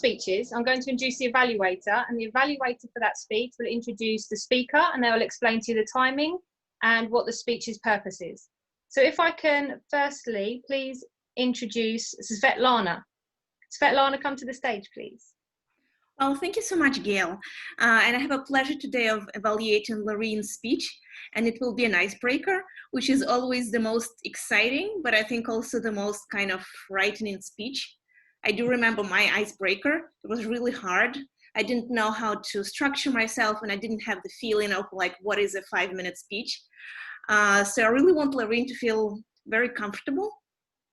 speeches, I'm going to introduce the evaluator, and the evaluator for that speech will introduce the speaker, and they will explain to you the timing and what the speech's purpose is. So if I can firstly, please introduce Svetlana. Svetlana, come to the stage, please. Well, thank you so much, Gail. And I have a pleasure today of evaluating Loreen's speech, and it will be an icebreaker, which is always the most exciting, but I think also the most kind of frightening speech. I do remember my icebreaker. It was really hard. I didn't know how to structure myself, and I didn't have the feeling of like, what is a 5-minute speech? So I really want Loreen to feel very comfortable.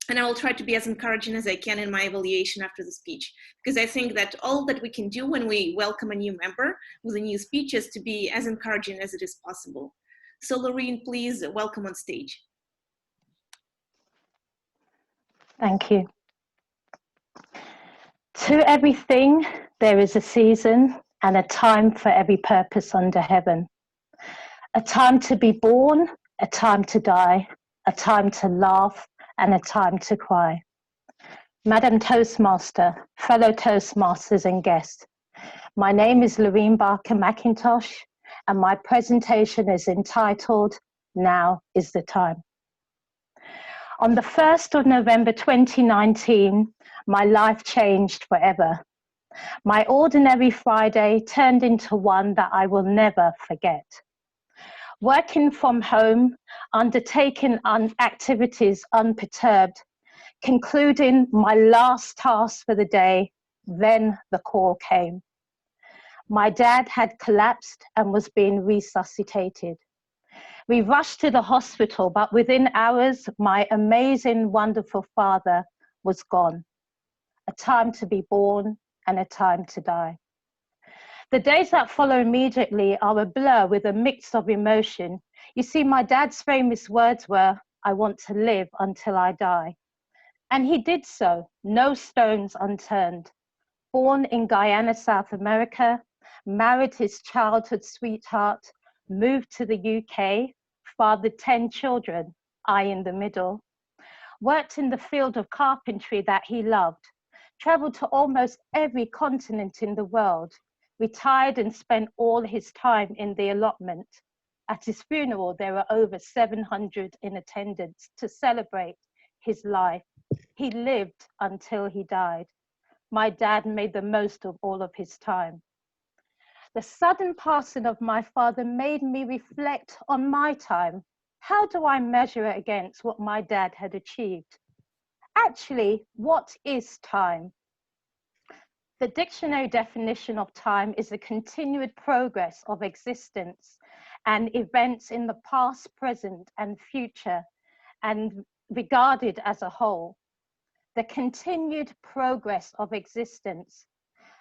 And I will try to be as encouraging as I can in my evaluation after the speech, because I think that all that we can do when we welcome a new member with a new speech is to be as encouraging as it is possible. So Loreen, please welcome on stage. Thank you. To everything, there is a season and a time for every purpose under heaven. A time to be born, a time to die, a time to laugh, and a time to cry. Madam Toastmaster, fellow Toastmasters and guests, my name is Loreen McIntosh, and my presentation is entitled, Now is the Time. On the 1st of November 2019, my life changed forever. My ordinary Friday turned into one that I will never forget. Working from home, undertaking activities unperturbed, concluding my last task for the day, then the call came. My dad had collapsed and was being resuscitated. We rushed to the hospital, but within hours, my amazing, wonderful father was gone. A time to be born and a time to die. The days that follow immediately are a blur with a mix of emotion. You see, my dad's famous words were, I want to live until I die. And he did so, no stones unturned. Born in Guyana, South America, married his childhood sweetheart, moved to the UK, fathered 10 children, I in the middle. Worked in the field of carpentry that he loved, traveled to almost every continent in the world, retired and spent all his time in the allotment. At his funeral, there were over 700 in attendance to celebrate his life. He lived until he died. My dad made the most of all of his time. The sudden passing of my father made me reflect on my time. How do I measure it against what my dad had achieved? Actually, what is time? The dictionary definition of time is a continued progress of existence and events in the past, present, and future, and regarded as a whole. The continued progress of existence.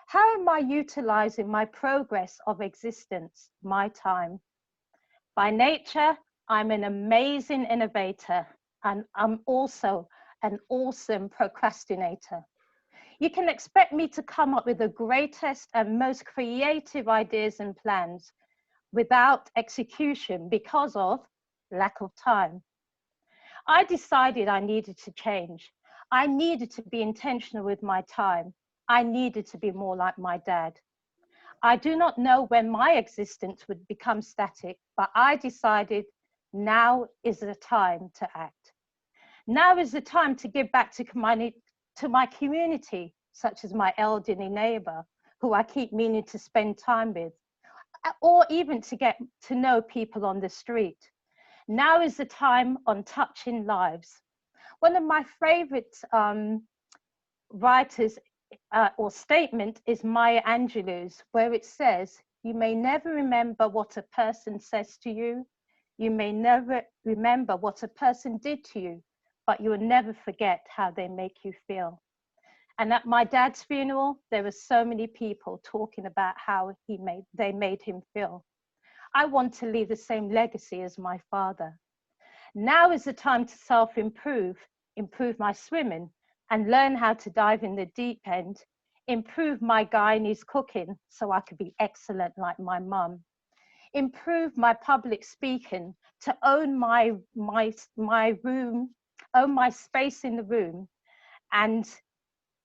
How am I utilizing my progress of existence, my time? By nature, I'm an amazing innovator, and I'm also an awesome procrastinator. You can expect me to come up with the greatest and most creative ideas and plans without execution because of lack of time. I decided I needed to change. I needed to be intentional with my time. I needed to be more like my dad. I do not know when my existence would become static, but I decided now is the time to act. Now is the time to give back to my community, such as my elderly neighbor, who I keep meaning to spend time with, or even to get to know people on the street. Now is the time on touching lives. One of my favorite writers or statement is Maya Angelou's, where it says, you may never remember what a person says to you. You may never remember what a person did to you, but you will never forget how they make you feel. And at my dad's funeral, there were so many people talking about how they made him feel. I want to leave the same legacy as my father. Now is the time to self-improve, improve my swimming, and learn how to dive in the deep end, improve my Guyanese cooking so I could be excellent like my mum, improve my public speaking to own my room, own my space in the room, and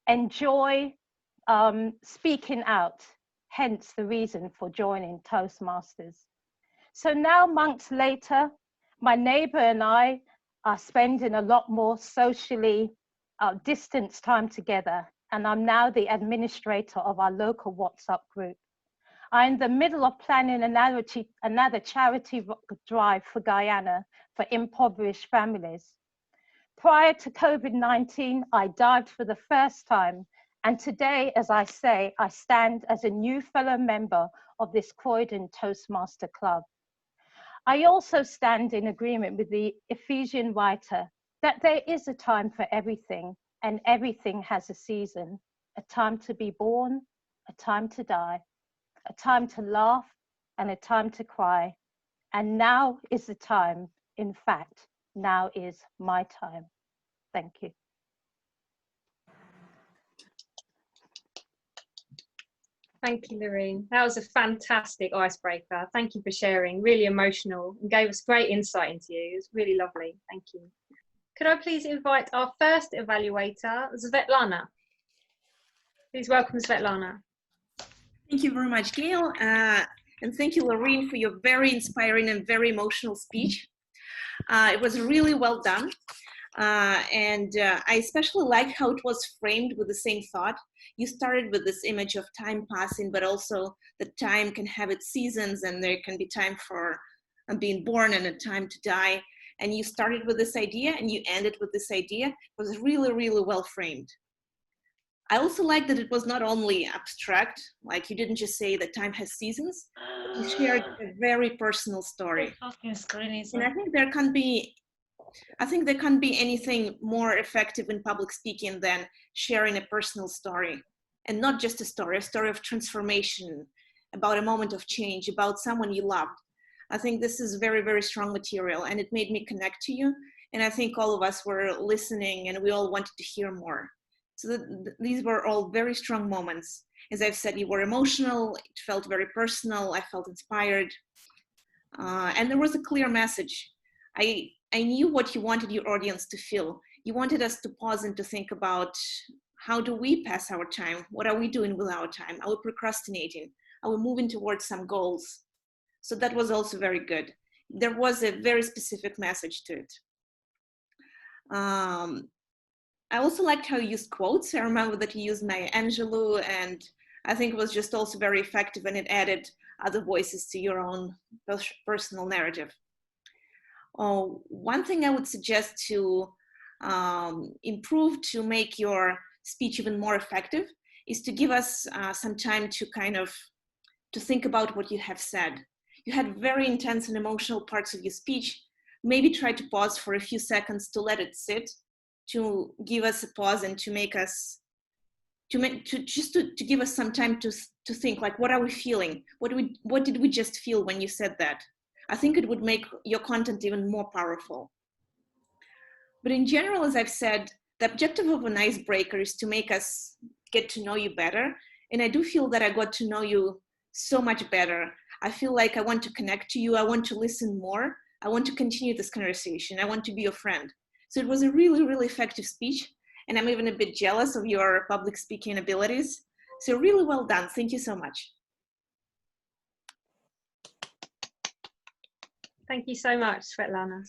enjoy speaking out, hence the reason for joining Toastmasters. So now, months later, my neighbor and I are spending a lot more socially distance time together, and I'm now the administrator of our local WhatsApp group. I'm in the middle of planning another charity drive for Guyana for impoverished families. Prior to COVID-19, I dived for the first time, and today, as I say, I stand as a new fellow member of this Croydon Toastmaster Club. I also stand in agreement with the Ephesian writer that there is a time for everything, and everything has a season, a time to be born, a time to die, a time to laugh, and a time to cry. And now is the time. In fact, now is my time. Thank you. Thank you, Loreen. That was a fantastic icebreaker. Thank you for sharing. Really emotional and gave us great insight into you. It was really lovely. Thank you. Could I please invite our first evaluator, Svetlana? Please welcome Svetlana. Thank you very much, Gail. And thank you, Loreen, for your very inspiring and very emotional speech. It was really well done. I especially like how it was framed with the same thought. You started with this image of time passing, but also that time can have its seasons, and there can be time for being born and a time to die. And you started with this idea and you ended with this idea. It was really, really well framed. I also like that it was not only abstract, like you didn't just say that time has seasons, but you shared a very personal story. And I think there can't be anything more effective in public speaking than sharing a personal story, and not just a story of transformation, about a moment of change, about someone you loved. I think this is very, very strong material, and it made me connect to you. And I think all of us were listening and we all wanted to hear more. So these were all very strong moments. As I've said, you were emotional, it felt very personal, I felt inspired. And there was a clear message. I knew what you wanted your audience to feel. You wanted us to pause and to think about, how do we pass our time? What are we doing with our time? Are we procrastinating? Are we moving towards some goals? So that was also very good. There was a very specific message to it. I also liked how you used quotes. I remember that you used Maya Angelou, and I think it was just also very effective, and it added other voices to your own personal narrative. One thing I would suggest to improve, to make your speech even more effective, is to give us some time to to think about what you have said. You had very intense and emotional parts of your speech. Maybe try to pause for a few seconds to let it sit, to give us a pause and to make us, to give us some time to think, like, what are we feeling? What did we just feel when you said that? I think it would make your content even more powerful. But in general, as I've said, the objective of an icebreaker is to make us get to know you better. And I do feel that I got to know you so much better. I feel like I want to connect to you. I want to listen more. I want to continue this conversation. I want to be your friend. So it was a really, really effective speech. And I'm even a bit jealous of your public speaking abilities. So really well done. Thank you so much. Thank you so much, Svetlana.